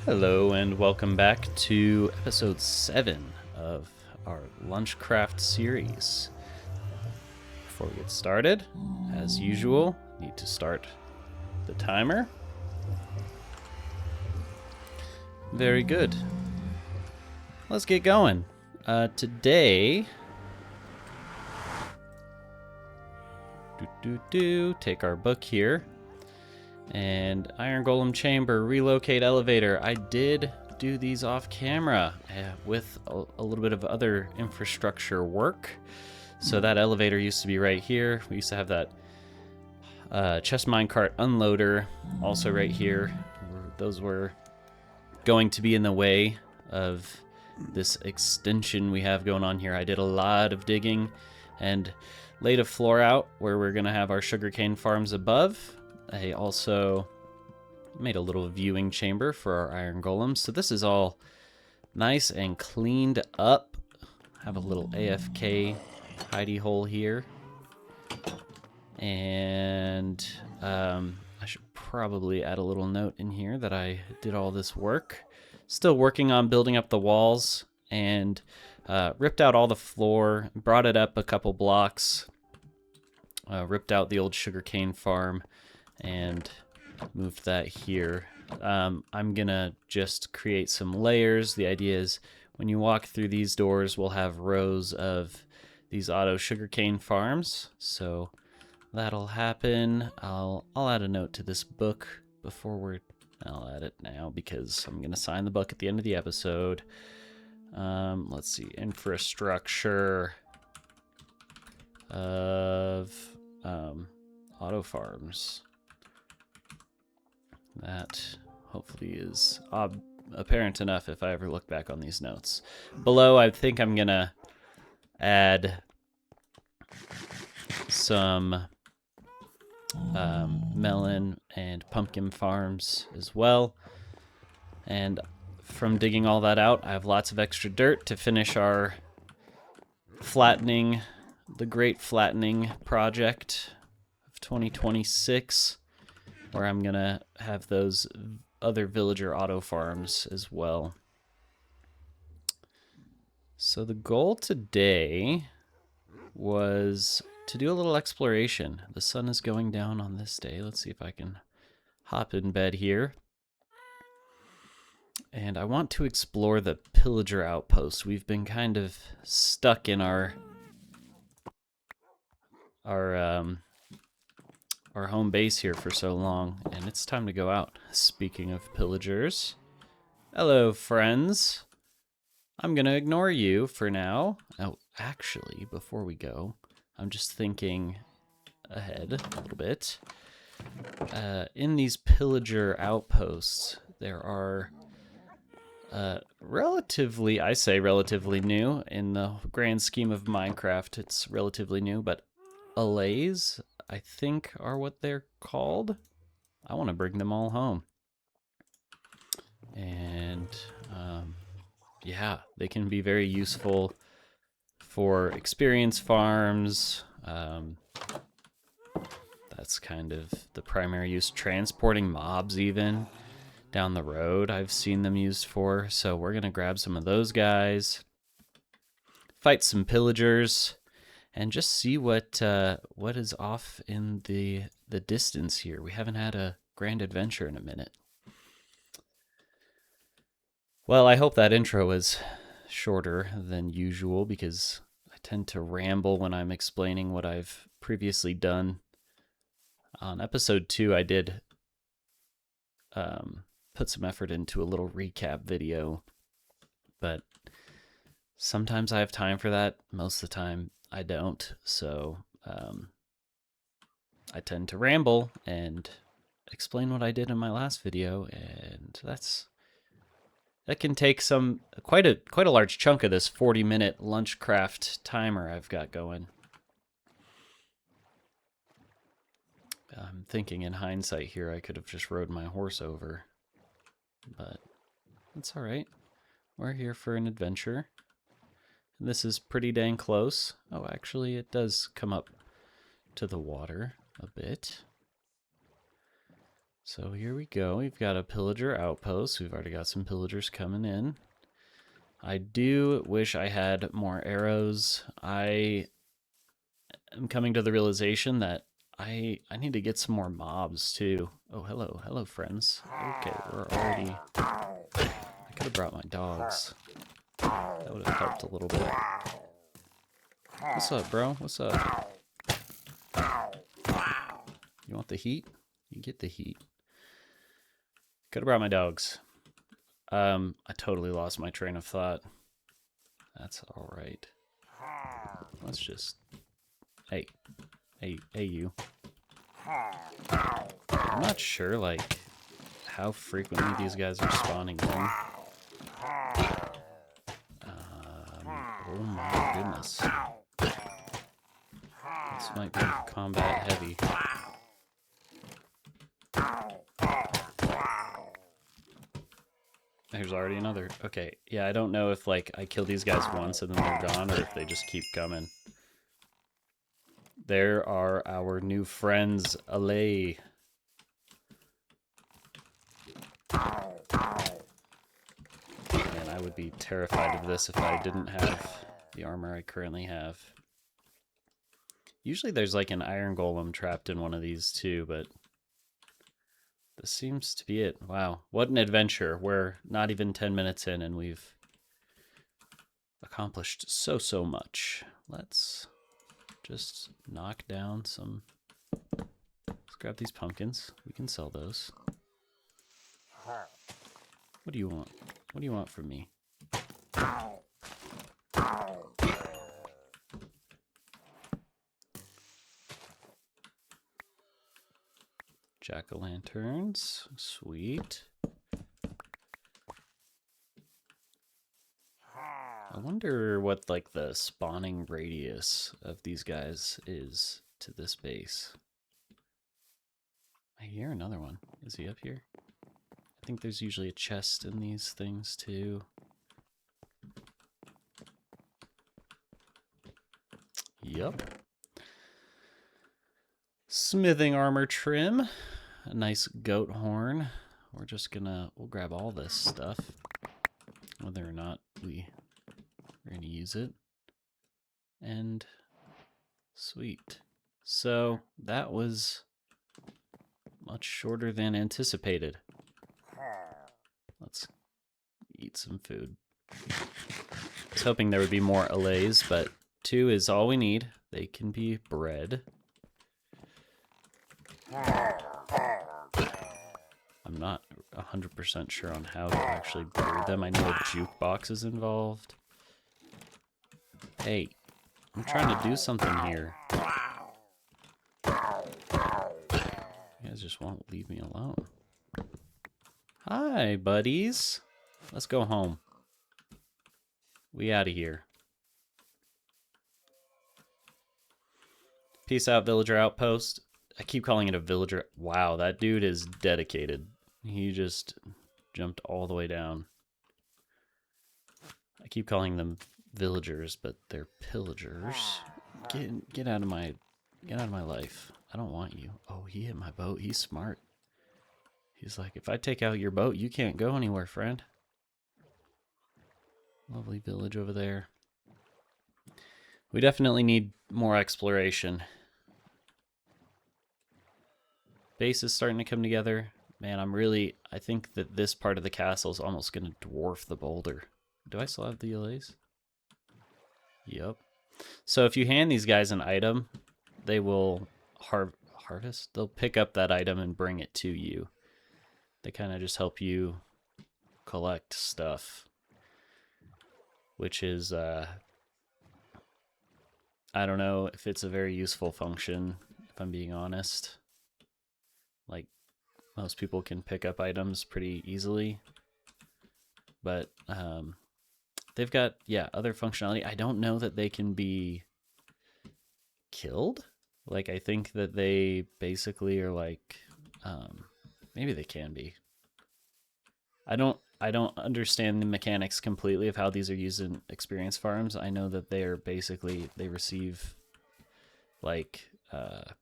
Hello and welcome back to episode 7 of our Lunchcraft series. Before we get started, as usual, need to start the timer. Very good. Let's get going. Today, take our book here. And Iron Golem Chamber, Relocate Elevator. I did do these off camera with a little bit of other infrastructure work. So that elevator used to be right here. We used to have that chest minecart unloader also right here. Those were going to be in the way of this extension we have going on here. I did a lot of digging and laid a floor out where we're going to have our sugarcane farms above. I also made a little viewing chamber for our iron golems. So this is all nice and cleaned up. Have a little AFK hidey hole here. And I should probably add a little note in here that I did all this work. Still working on building up the walls and ripped out all the floor, brought it up a couple blocks, ripped out the old sugarcane farm, and moved that here. I'm gonna just create some layers. The idea is when you walk through these doors, we'll have rows of these auto sugarcane farms. So that'll happen. I'll add a note to this book before I'll add it now because I'm gonna sign the book at the end of the episode. Let's see, infrastructure of auto farms. That hopefully is apparent enough if I ever look back on these notes. Below, I think I'm going to add some melon and pumpkin farms as well. And from digging all that out, I have lots of extra dirt to finish our flattening, the Great Flattening Project of 2026. Where I'm going to have those other villager auto farms as well. So the goal today was to do a little exploration. The sun is going down on this day. Let's see if I can hop in bed here. And I want to explore the Pillager Outpost. We've been kind of stuck in our home base here for so long, and it's time to go out. Speaking of pillagers, hello friends. I'm gonna ignore you for now. Oh, actually, before we go, I'm just thinking ahead a little bit. In these pillager outposts, there are relatively new in the grand scheme of Minecraft. It's relatively new, but allays, I think, are what they're called. I want to bring them all home. And yeah, they can be very useful for experience farms. That's kind of the primary use. Transporting mobs even down the road, I've seen them used for. So we're going to grab some of those guys, fight some pillagers, and just see what is off in the distance here. We haven't had a grand adventure in a minute. Well, I hope that intro was shorter than usual because I tend to ramble when I'm explaining what I've previously done. On episode 2, I did put some effort into a little recap video, but sometimes I have time for that. Most of the time, I don't, so I tend to ramble and explain what I did in my last video, and that can take quite a large chunk of this 40-minute Lunchcraft timer I've got going. I'm thinking in hindsight here I could have just rode my horse over, but that's all right. We're here for an adventure. This is pretty dang close. Oh, actually, it does come up to the water a bit. So here we go. We've got a Pillager Outpost. We've already got some pillagers coming in. I do wish I had more arrows. I am coming to the realization that I need to get some more mobs too. Oh, hello. Hello, friends. Okay, we're already... I could have brought my dogs. That would have helped a little bit. What's up, bro? What's up? You want the heat? You get the heat. Could have brought my dogs. I totally lost my train of thought. That's all right. Let's just... Hey, you. I'm not sure, like, how frequently these guys are spawning in. Oh my goodness. This might be combat heavy. There's already another. Okay, yeah, I don't know if, like, I kill these guys once and then they're gone, or if they just keep coming. There are our new friends, Allay. Man, I would be terrified of this if I didn't have the armor I currently have. Usually there's like an iron golem trapped in one of these too, but this seems to be it. Wow, what an adventure. We're not even 10 minutes in and we've accomplished so much. Let's just knock down some... Let's grab these pumpkins. We can sell those. What do you want? What do you want from me? Jack-o'-lanterns. Sweet. I wonder what, like, the spawning radius of these guys is to this base. I hear another one. Is he up here? I think there's usually a chest in these things, too. Yup. Smithing armor trim. A nice goat horn. We're just gonna... We'll grab all this stuff. Whether or not we're gonna use it. And... Sweet. So, that was much shorter than anticipated. Let's eat some food. I was hoping there would be more allays, but 2 is all we need. They can be bred. I'm not 100% sure on how to actually breed them. I know a jukebox is involved. Hey, I'm trying to do something here. You guys just won't leave me alone. Hi, buddies. Let's go home. We out of here. Peace out, Villager Outpost. I keep calling it a villager. Wow, that dude is dedicated. He just jumped all the way down. I keep calling them villagers, but they're pillagers. Get out of my life. I don't want you. Oh, he hit my boat. He's smart. He's like, if I take out your boat, you can't go anywhere, friend. Lovely village over there. We definitely need more exploration. Base is starting to come together. Man, I think that this part of the castle is almost going to dwarf the boulder. Do I still have the allays? Yep. So if you hand these guys an item, they will harvest. They'll pick up that item and bring it to you. They kind of just help you collect stuff, which is, I don't know if it's a very useful function, if I'm being honest. Like, most people can pick up items pretty easily, but they've got, yeah, other functionality. I don't know that they can be killed. Like, I think that they basically are like, maybe they can be. I don't understand the mechanics completely of how these are used in experience farms. I know that they are basically, they receive like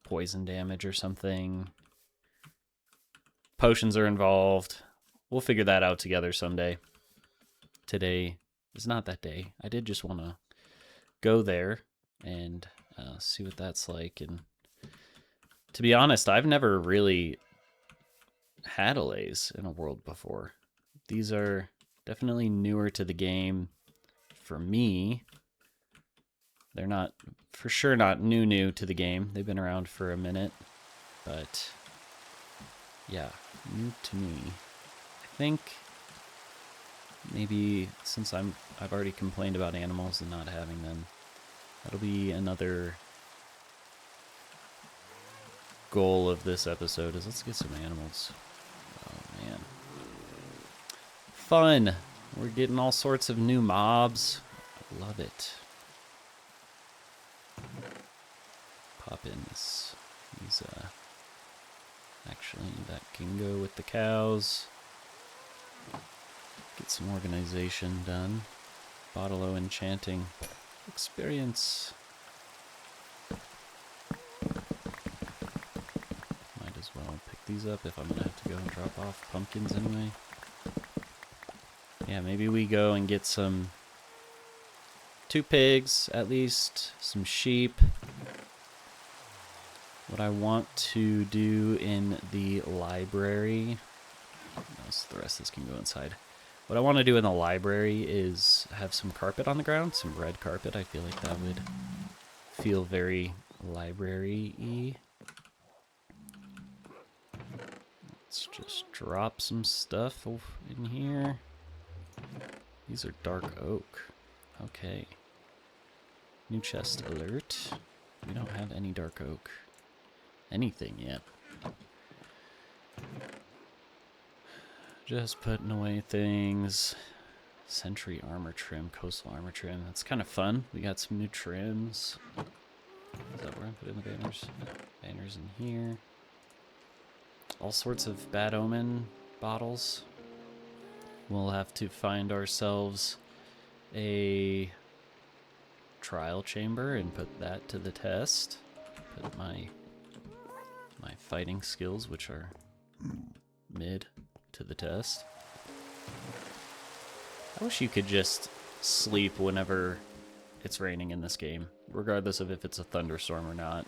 poison damage or something. potions are involved. We'll figure that out together someday. Today is not that day. I did just want to go there and see what that's like. And to be honest, I've never really had allays in a world before. These are definitely newer to the game for me. They're not, for sure not new to the game. They've been around for a minute, but yeah, new to me. I think maybe since I've already complained about animals and not having them, that'll be another goal of this episode is let's get some animals. Oh man. Fun. We're getting all sorts of new mobs. I love it. Pop in this. These actually that can go with the cows. Get some organization done. Bottle enchanting experience. Might as well pick these up if I'm gonna have to go and drop off pumpkins anyway. Yeah, maybe we go and get some 2 pigs at least, some sheep. What I want to do in the library, the rest of this can go inside. What I want to do in the library is have some carpet on the ground, some red carpet. I feel like that would feel very library-y. Let's just drop some stuff in here. These are dark oak. Okay. New chest alert. We don't have any dark oak. Anything yet. Just putting away things. Sentry armor trim, coastal armor trim. That's kind of fun. We got some new trims. Is that where I put in the banners? No, banners in here. All sorts of bad omen bottles. We'll have to find ourselves a trial chamber and put that to the test. Put my fighting skills, which are mid, to the test. I wish you could just sleep whenever it's raining in this game, regardless of if it's a thunderstorm or not.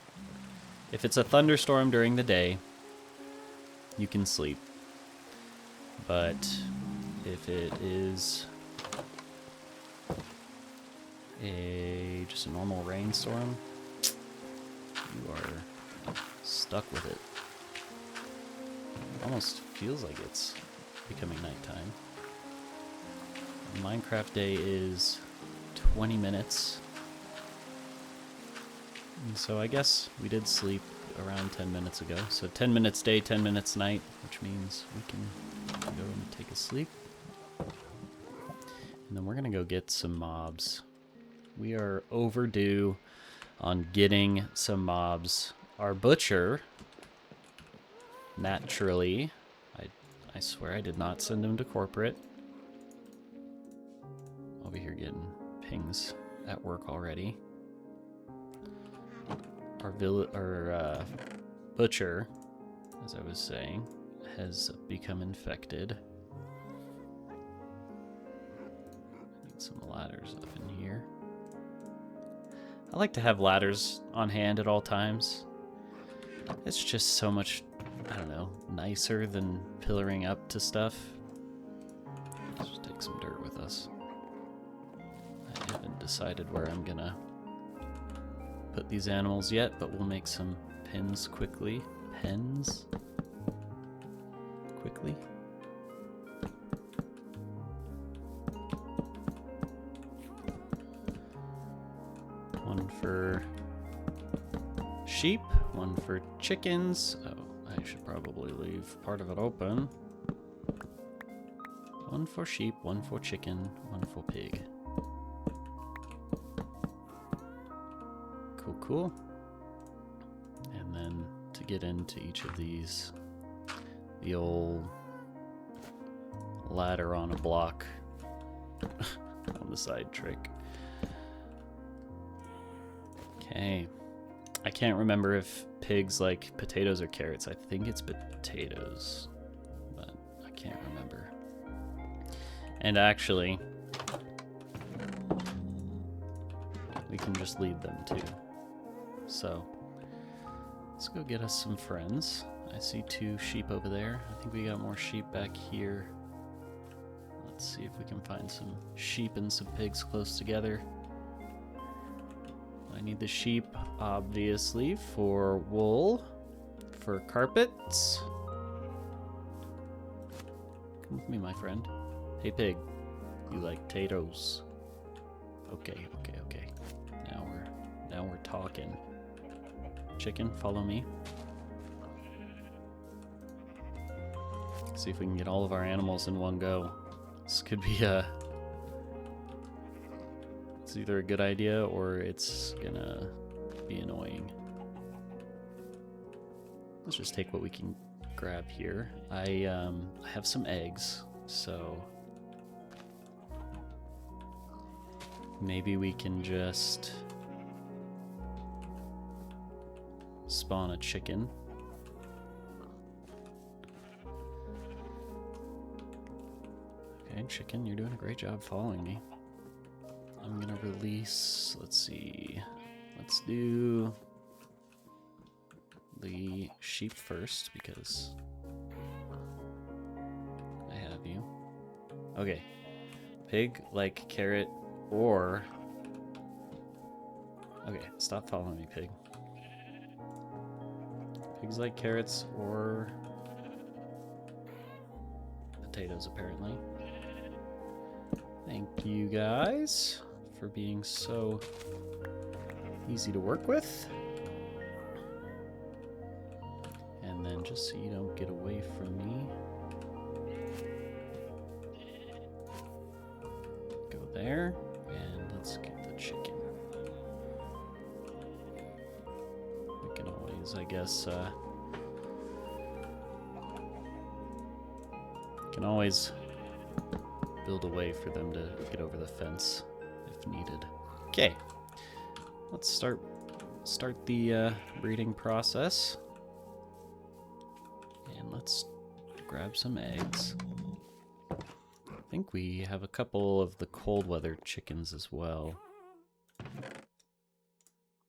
If it's a thunderstorm during the day, you can sleep. But if it is just a normal rainstorm, you are stuck with it. Almost feels like it's becoming nighttime. Minecraft day is 20 minutes. And so I guess we did sleep around 10 minutes ago. So 10 minutes day, 10 minutes night, which means we can go and take a sleep. And then we're going to go get some mobs. We are overdue on getting some mobs. Our butcher, naturally, I swear I did not send him to corporate. Over here getting pings at work already. Our butcher, as I was saying, has become infected. Need some ladders up in here. I like to have ladders on hand at all times. It's just so much, I don't know, nicer than pillaring up to stuff. Let's just take some dirt with us. I haven't decided where I'm gonna put these animals yet, but we'll make some pens quickly. Pens? Quickly? One for sheep, one for chickens. Oh, I should probably leave part of it open. One for sheep, one for chicken, one for pig. Cool, cool. And then to get into each of these, the old ladder on a block on the side trick. Okay. I can't remember if pigs like potatoes or carrots. I think it's potatoes. And actually, we can just lead them too. So, let's go get us some friends. I see 2 sheep over there. I think we got more sheep back here. Let's see if we can find some sheep and some pigs close together. I need the sheep, obviously, for wool, for carpets. Come with me, my friend. Hey, pig. You like potatoes? Okay. Now we're talking. Chicken, follow me. See if we can get all of our animals in one go. This could be it's either a good idea or it's gonna be annoying. Let's just take what we can grab here. I have some eggs, so maybe we can just spawn a chicken. Okay, chicken, you're doing a great job following me. I'm gonna release, let's see, let's do the sheep first because I have you. Okay, pig like carrot or, okay, stop following me, pig. Pigs like carrots or potatoes, apparently. Thank you guys for being so easy to work with. And then just so you don't get away from me, go there, and let's get the chicken. We can always, I guess, can always build a way for them to get over the fence if needed. Okay, let's start the breeding process, and let's grab some eggs. I think we have a couple of the cold weather chickens as well,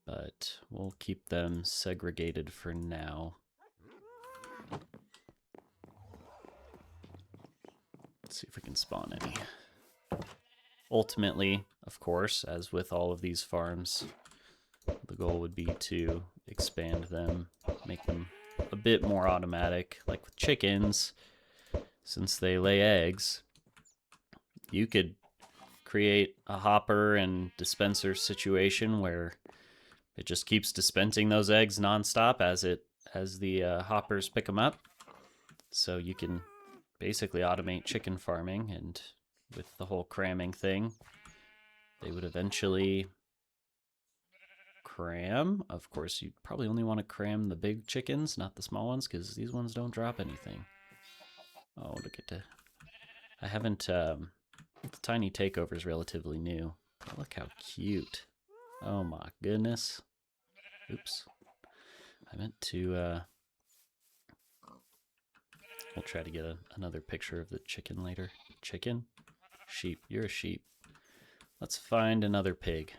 but we'll keep them segregated for now. Let's see if we can spawn any. Ultimately, of course, as with all of these farms, the goal would be to expand them, make them a bit more automatic. Like with chickens, since they lay eggs, you could create a hopper and dispenser situation where it just keeps dispensing those eggs nonstop as the hoppers pick them up. So you can basically automate chicken farming, and with the whole cramming thing, they would eventually cram. Of course, you'd probably only want to cram the big chickens, not the small ones, because these ones don't drop anything. Oh, look at that. I haven't, the tiny takeover is relatively new. Oh, look how cute. Oh my goodness. Oops. I meant to, we'll try to get another picture of the chicken later. Chicken? Sheep. You're a sheep. Let's find another pig.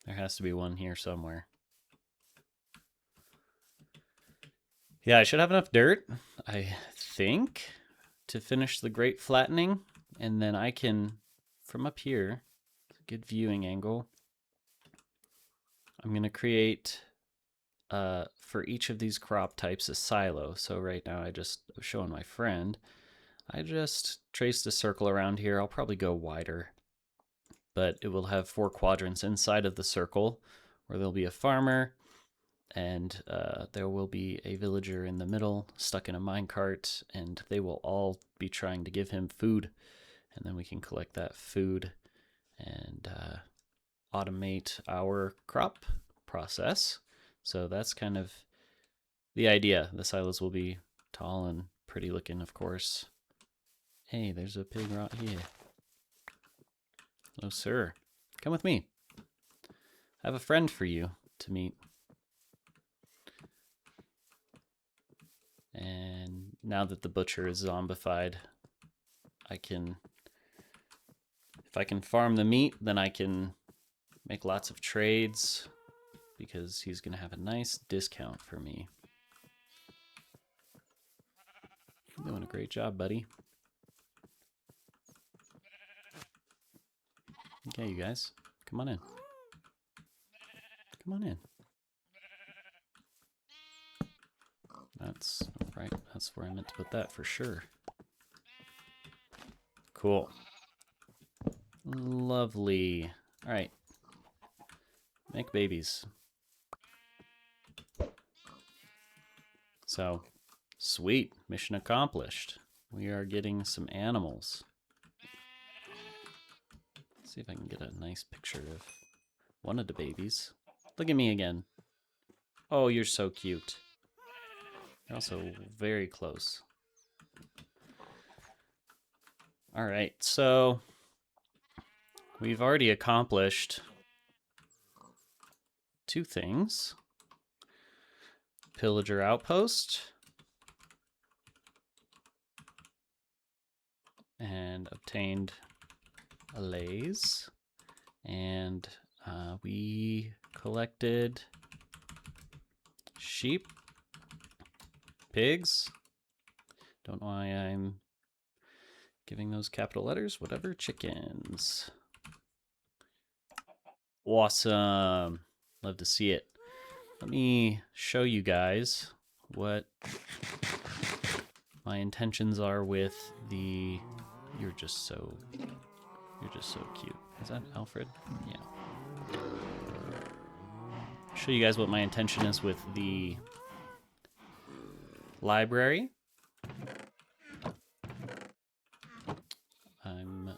There has to be one here somewhere. Yeah, I should have enough dirt, I think, to finish the great flattening. And then I can, from up here, good viewing angle, I'm going to create, for each of these crop types, a silo. So right now I just was showing my friend. I just traced a circle around here. I'll probably go wider, but it will have 4 quadrants inside of the circle where there'll be a farmer, and there will be a villager in the middle stuck in a minecart, and they will all be trying to give him food, and then we can collect that food and automate our crop process. So that's kind of the idea. The silos will be tall and pretty looking, of course. Hey, there's a pig right here. Hello, sir. Come with me. I have a friend for you to meet. And now that the butcher is zombified, if I can farm the meat, then I can make lots of trades because he's going to have a nice discount for me. You're doing a great job, buddy. Okay, you guys, come on in. Come on in. That's right. That's where I meant to put that for sure. Cool. Lovely. All right. Make babies. So, sweet. Mission accomplished. We are getting some animals. Let's see if I can get a nice picture of one of the babies. Look at me again. Oh, you're so cute. You're also very close. All right, so we've already accomplished 2 things. Pillager Outpost and obtained a lays, and we collected sheep, pigs. Don't know why I'm giving those capital letters. Whatever. Chickens. Awesome. Love to see it. Let me show you guys what my intentions are with the... You're just so cute. Is that Alfred? Yeah. Show you guys what my intention is with the library. I'm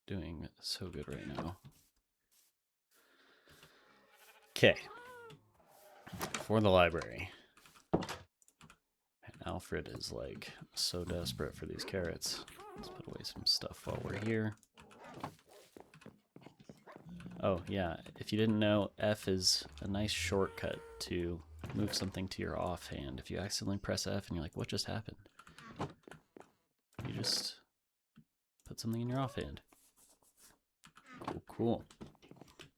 doing so good right now. Okay. For the library. And Alfred is like so desperate for these carrots. Let's put away some stuff while we're here. Oh, yeah. If you didn't know, F is a nice shortcut to move something to your offhand. If you accidentally press F and you're like, what just happened? You just put something in your offhand. Cool, cool.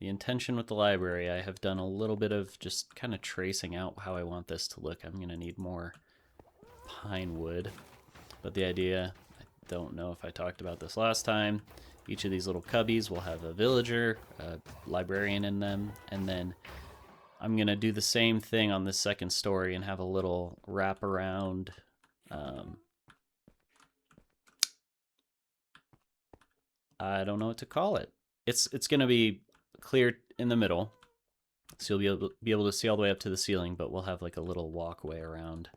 The intention with the library, I have done a little bit of just kind of tracing out how I want this to look. I'm going to need more pine wood. But the idea, I don't know if I talked about this last time, each of these little cubbies will have a villager, a librarian in them, and then I'm going to do the same thing on this second story and have a little wraparound I don't know what to call it. It's going to be clear in the middle, so you'll be able to see all the way up to the ceiling, but we'll have like a little walkway around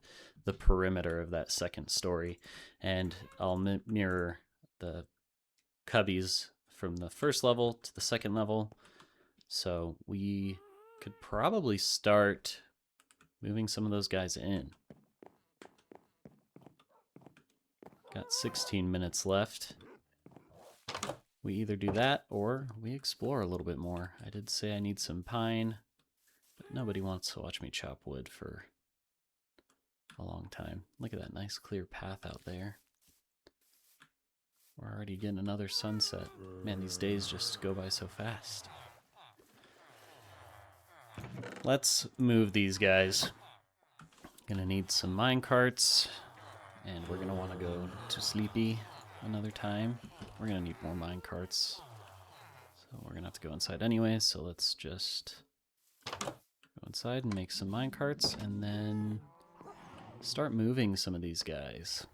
the perimeter of that second story, and I'll mirror the cubbies from the first level to the second level. So we could probably start moving some of those guys in. Got 16 minutes left. We either do that or we explore a little bit more. I did say I need some pine, but nobody wants to watch me chop wood for a long time. Look at that nice clear path out there. We're already getting another sunset. Man, these days just go by so fast. Let's move these guys. Gonna need some mine carts, and we're gonna want to go to Sleepy another time. We're gonna need more mine carts, so we're gonna have to go inside anyway. So let's just go inside and make some mine carts, and then start moving some of these guys.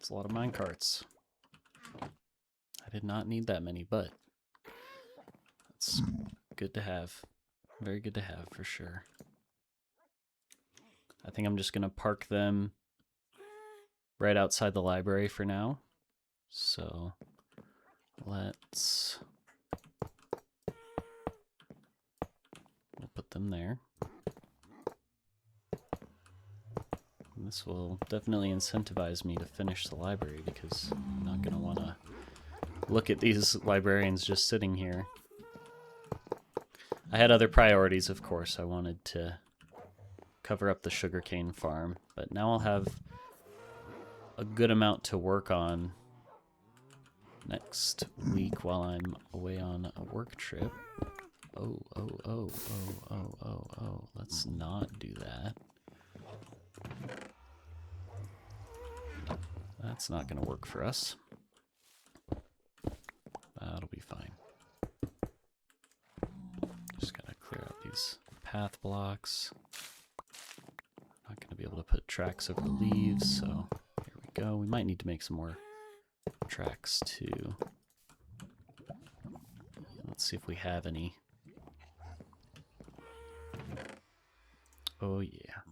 It's a lot of mine carts. I did not need that many, but it's good to have. Very good to have for sure. I think I'm just going to park them right outside the library for now. So we'll put them there. And this will definitely incentivize me to finish the library, because I'm not going to want to look at these librarians just sitting here. I had other priorities, of course. I wanted to cover up the sugarcane farm, but now I'll have a good amount to work on next week while I'm away on a work trip. Oh, oh, oh, oh, oh, oh, oh. Let's not do that. That's not going to work for us. That'll be fine. Just got to clear out these path blocks. Not going to be able to put tracks over the leaves, so here we go. We might need to make some more tracks too. Let's see if we have any. Oh yeah.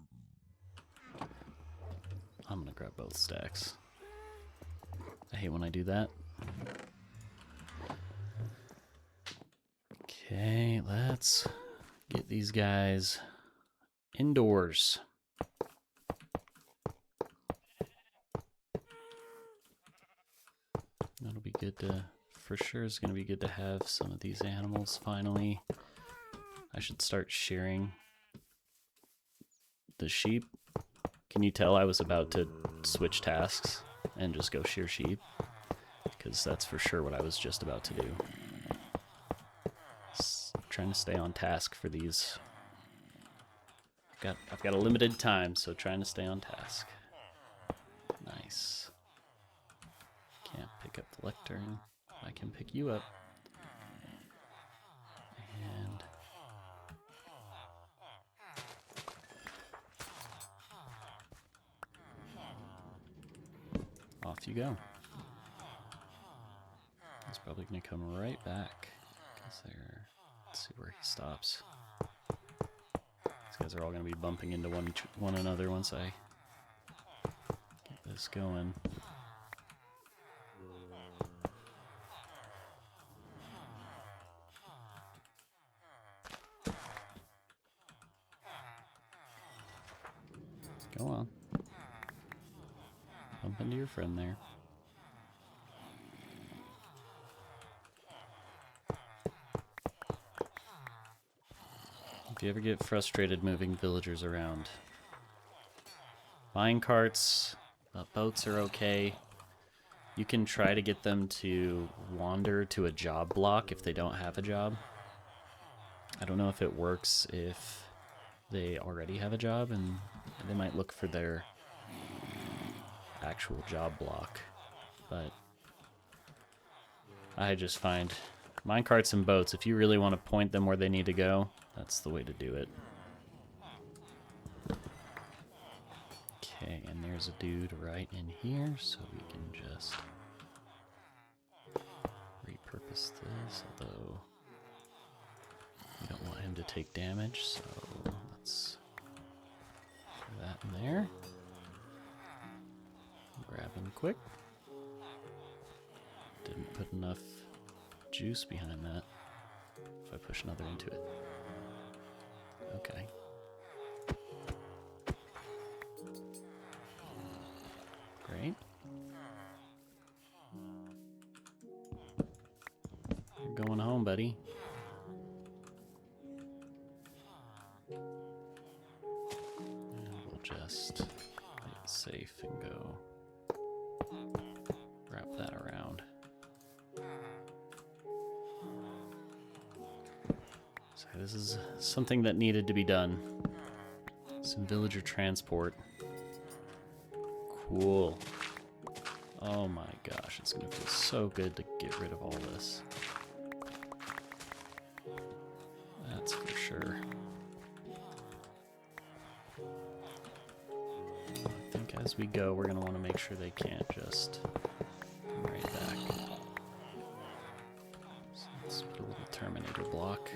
I'm gonna grab both stacks. I hate when I do that. Okay, let's get these guys indoors. That'll be good to, for sure it's gonna be good to have some of these animals finally. I should start shearing the sheep. Can you tell I was about to switch tasks and just go shear sheep? Because that's for sure what I was just about to do. Trying to stay on task for these. I've got a limited time, so trying to stay on task. Nice. Can't pick up the lectern. I can pick you up. And off you go. He's probably gonna come right back. Because they're... Let's see where he stops. These guys are all gonna be bumping into one another once I get this going. Go on. Bump into your friend there. If you ever get frustrated moving villagers around, mine carts, boats are okay. You can try to get them to wander to a job block if they don't have a job. I don't know if it works if they already have a job, and they might look for their actual job block, but I just find minecarts and boats, if you really want to point them where they need to go, that's the way to do it. Okay, and there's a dude right in here, so we can just repurpose this, although we don't want him to take damage, so let's put that in there. Grab him quick. Didn't put enough juice behind that. If I push another into it. Okay. Great. You're going home, buddy. And we'll just play it safe and go wrap that around. So this is something that needed to be done. Some villager transport. Cool. Oh my gosh, it's gonna feel so good to get rid of all this. That's for sure. I think as we go, we're gonna want to make sure they can't just come right back. So let's put a little Terminator block.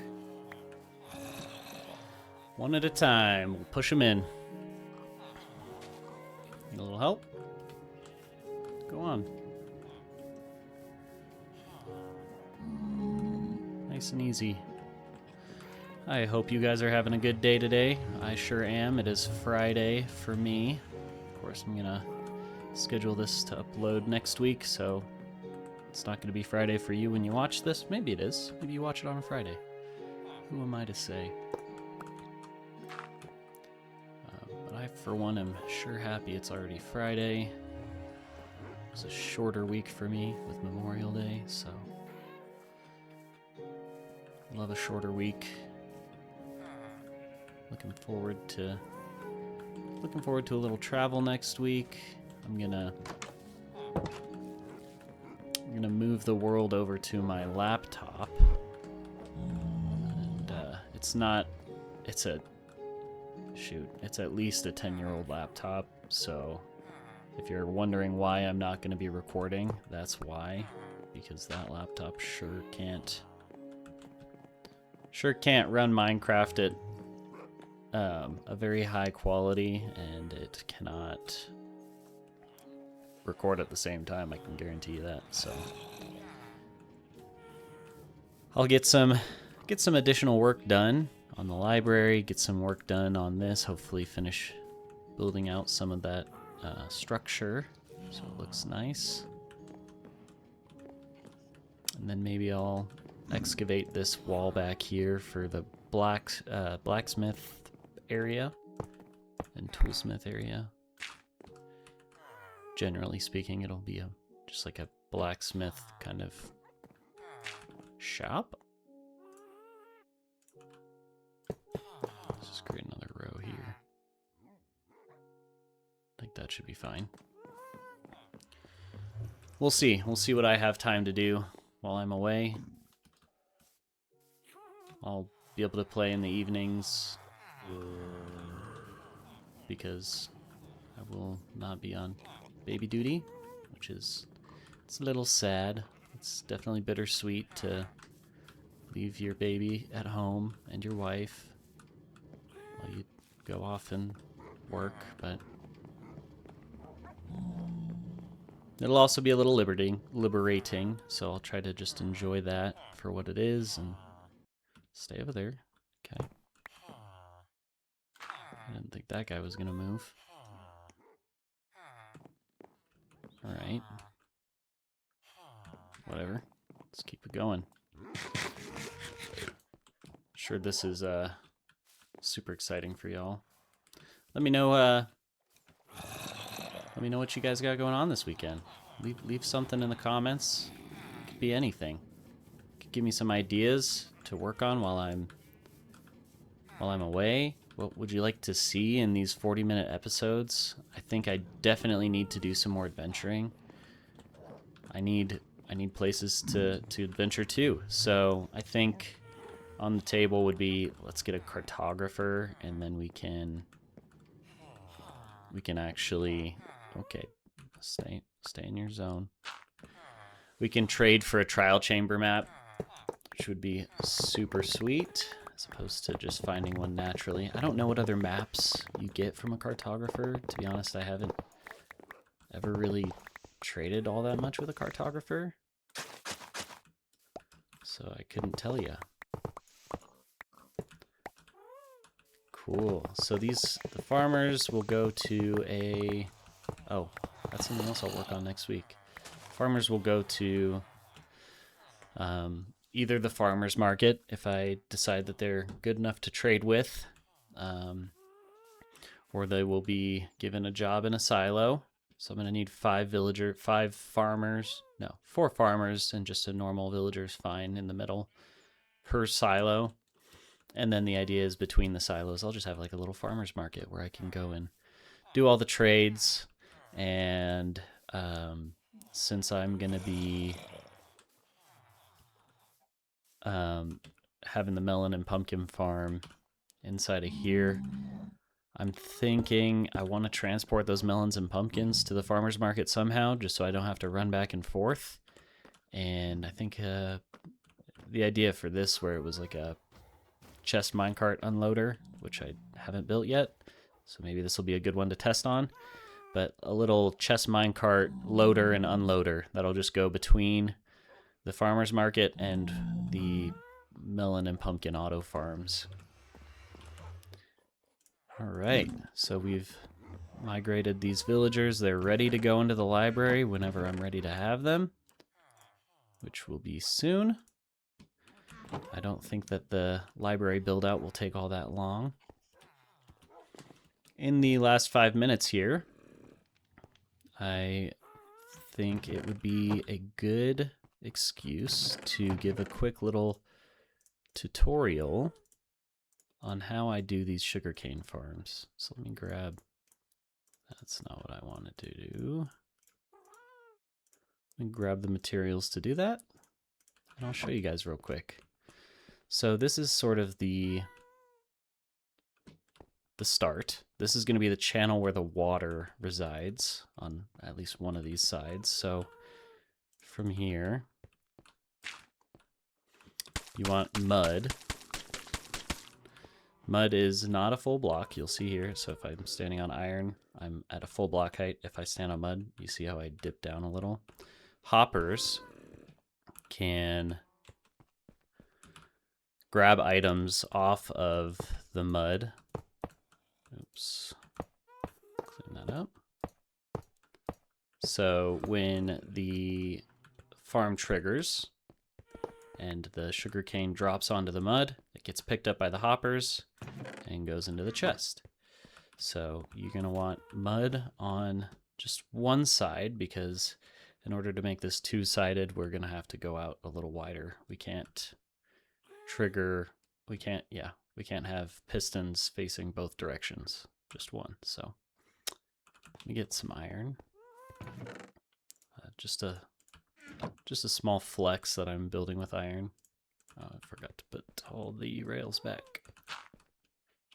One at a time. We'll push them in. Need a little help? Go on. Nice and easy. I hope you guys are having a good day today. I sure am. It is Friday for me. Of course, I'm gonna schedule this to upload next week, so it's not gonna be Friday for you when you watch this. Maybe it is. Maybe you watch it on a Friday. who am I to say? But I, for one, am sure happy it's already Friday. It was a shorter week for me with Memorial Day, so love a shorter week. Looking forward to a little travel next week. I'm gonna move the world over to my laptop, and it's at least a 10-year-old laptop. So if you're wondering why I'm not going to be recording, that's why, because that laptop sure can't run Minecraft at a very high quality, and it cannot record at the same time. I can guarantee you that. So I'll get some additional work done on the library, get some work done on this, hopefully finish building out some of that structure so it looks nice. And then maybe I'll excavate this wall back here for the blacksmith area and toolsmith area. Generally speaking, it'll be just like a blacksmith kind of shop. Let's just create another row here. I think that should be fine. We'll see. We'll see what I have time to do while I'm away. I'll be able to play in the evenings because I will not be on baby duty, which is, it's a little sad. It's definitely bittersweet to leave your baby at home and your wife while you go off and work, but it'll also be a little liberating, so I'll try to just enjoy that for what it is and stay over there. Okay. I didn't think that guy was gonna move. Alright. Whatever. Let's keep it going. Sure, this is super exciting for y'all. Let me know what you guys got going on this weekend. Leave something in the comments. It could be anything. Could give me some ideas to work on while I'm away. What would you like to see in these 40-minute episodes? I think I definitely need to do some more adventuring. I need places to adventure to. So I think on the table would be, let's get a cartographer, and then we can actually, okay, stay in your zone. We can trade for a trial chamber map, which would be super sweet, as opposed to just finding one naturally. I don't know what other maps you get from a cartographer. To be honest, I haven't ever really traded all that much with a cartographer, so I couldn't tell you. Cool. So the farmers will go to a... Oh, that's something else I'll work on next week. Farmers will go to either the farmer's market, if I decide that they're good enough to trade with, or they will be given a job in a silo. So I'm going to need 4 farmers and just a normal villager's fine in the middle per silo. And then the idea is between the silos, I'll just have like a little farmer's market where I can go and do all the trades. And since I'm going to be having the melon and pumpkin farm inside of here, I'm thinking I want to transport those melons and pumpkins to the farmer's market somehow, just so I don't have to run back and forth. And I think the idea for this, where it was like a chest minecart unloader, which I haven't built yet, so maybe this will be a good one to test on, but a little chest minecart loader and unloader that'll just go between the farmer's market and the melon and pumpkin auto farms. All right, so we've migrated these villagers. They're ready to go into the library whenever I'm ready to have them, which will be soon. I don't think that the library build out will take all that long. In the last 5 minutes here, I think it would be a good excuse to give a quick little tutorial on how I do these sugarcane farms. So let me grab, that's not what I wanted to do. Let me grab the materials to do that, and I'll show you guys real quick. So this is sort of the start. This is going to be the channel where the water resides on at least one of these sides. So from here, you want mud. Mud is not a full block, you'll see here. So if I'm standing on iron, I'm at a full block height. If I stand on mud, you see how I dip down a little. Hoppers can grab items off of the mud. Oops, clean that up. So when the farm triggers and the sugarcane drops onto the mud, it gets picked up by the hoppers and goes into the chest. So you're going to want mud on just one side, because in order to make this two-sided, we're going to have to go out a little wider. We can't have pistons facing both directions, just one. So let me get some iron. Just a small flex that I'm building with iron. Oh, I forgot to put all the rails back.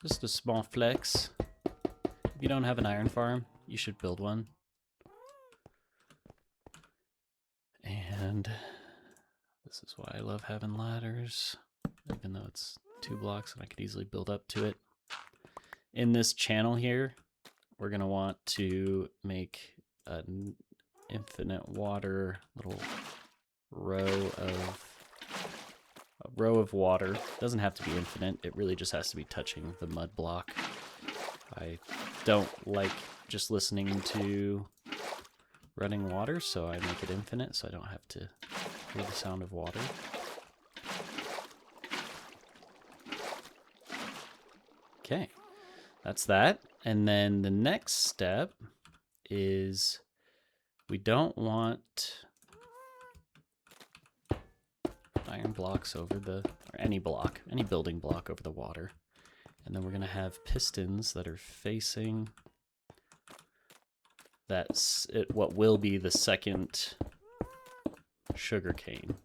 Just a small flex. If you don't have an iron farm, you should build one. And this is why I love having ladders, even though it's 2 blocks and I could easily build up to it. In this channel here, we're going to want to make an infinite water little row of water. It doesn't have to be infinite. It really just has to be touching the mud block. I don't like just listening to running water, so I make it infinite so I don't have to hear the sound of water. Okay, that's that. And then the next step is we don't want iron blocks over the, or any building block over the water. And then we're going to have pistons that are facing what will be the second sugar cane.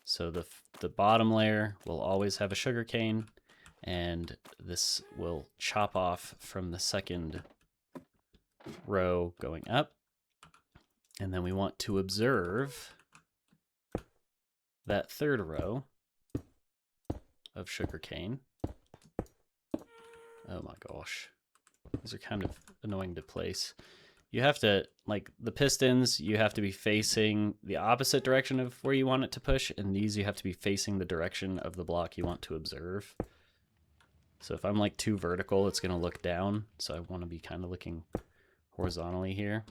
So the bottom layer will always have a sugar cane, and this will chop off from the second row going up. And then we want to observe that third row of sugar cane. Oh my gosh. These are kind of annoying to place. You have to, like the pistons, you have to be facing the opposite direction of where you want it to push, and these you have to be facing the direction of the block you want to observe. So if I'm like too vertical, it's going to look down. So I want to be kind of looking horizontally here.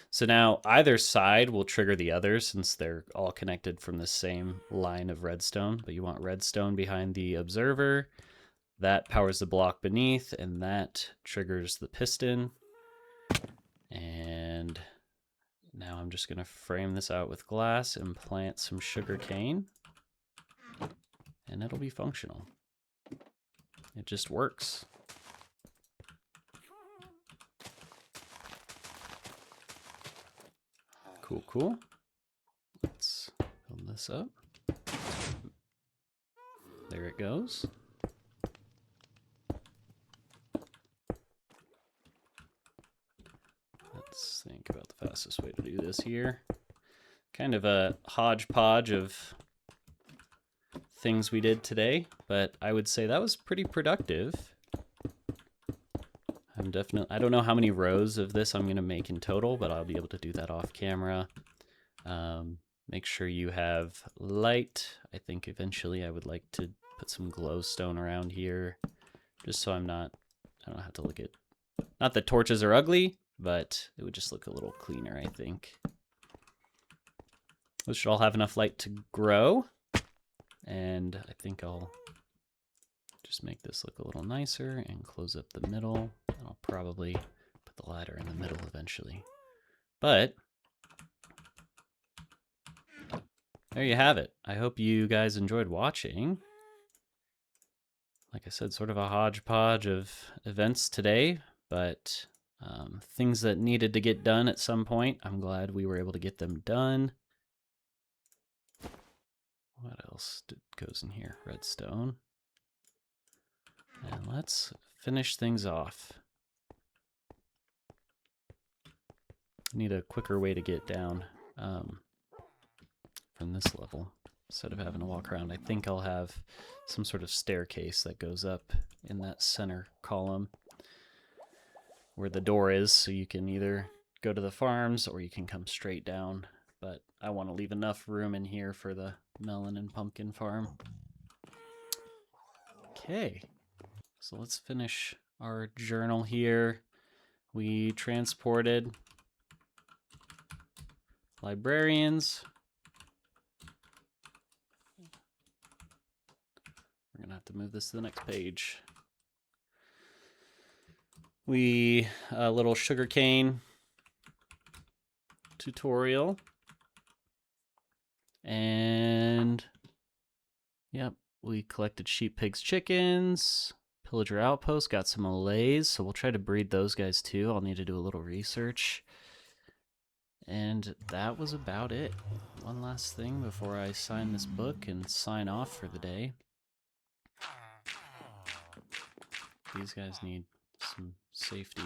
So now either side will trigger the other since they're all connected from the same line of redstone, but you want redstone behind the observer. That powers the block beneath, and that triggers the piston. And now I'm just going to frame this out with glass and plant some sugar cane, and it'll be functional. It just works. Cool, cool. Let's build this up. There it goes. Let's think about the fastest way to do this here. Kind of a hodgepodge of things we did today, but I would say that was pretty productive. I don't know how many rows of this I'm going to make in total, but I'll be able to do that off camera. Make sure you have light. I think eventually I would like to put some glowstone around here, just so I don't have to look at, not that torches are ugly, but it would just look a little cleaner, I think. Those should all have enough light to grow. And I think I'll just make this look a little nicer and close up the middle. And I'll probably put the ladder in the middle eventually. But there you have it. I hope you guys enjoyed watching. Like I said, sort of a hodgepodge of events today, but things that needed to get done at some point. I'm glad we were able to get them done. What else goes in here? Redstone. And let's finish things off. I need a quicker way to get down from this level instead of having to walk around. I think I'll have some sort of staircase that goes up in that center column where the door is, so you can either go to the farms or you can come straight down. But I want to leave enough room in here for the melon and pumpkin farm. Okay, so let's finish our journal here. We transported librarians. We're gonna have to move this to the next page. We, a little sugarcane tutorial. And, yep, we collected sheep, pigs, chickens. Pillager Outpost, got some Malays, so we'll try to breed those guys too. I'll need to do a little research. And that was about it. One last thing before I sign this book and sign off for the day. These guys need some safety.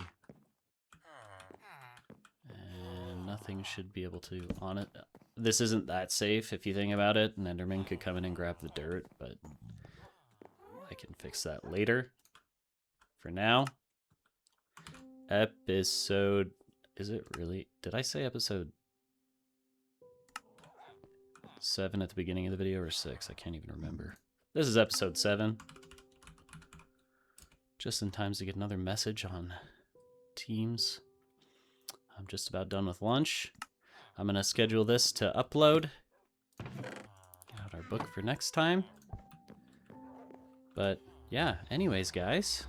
And nothing should be able to on it. This isn't that safe if you think about it. An Enderman could come in and grab the dirt, but I can fix that later. For now, episode... Is it really? Did I say episode 7 at the beginning of the video or 6? I can't even remember. This is episode 7. Just in time to get another message on Teams. I'm just about done with lunch. I'm going to schedule this to upload. Get out our book for next time. But yeah, anyways, guys,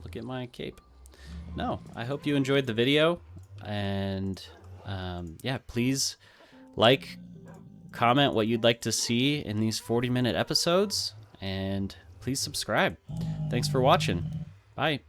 look at my cape. No, I hope you enjoyed the video. And yeah, please like, comment what you'd like to see in these 40-minute episodes, and please subscribe. Thanks for watching. Bye.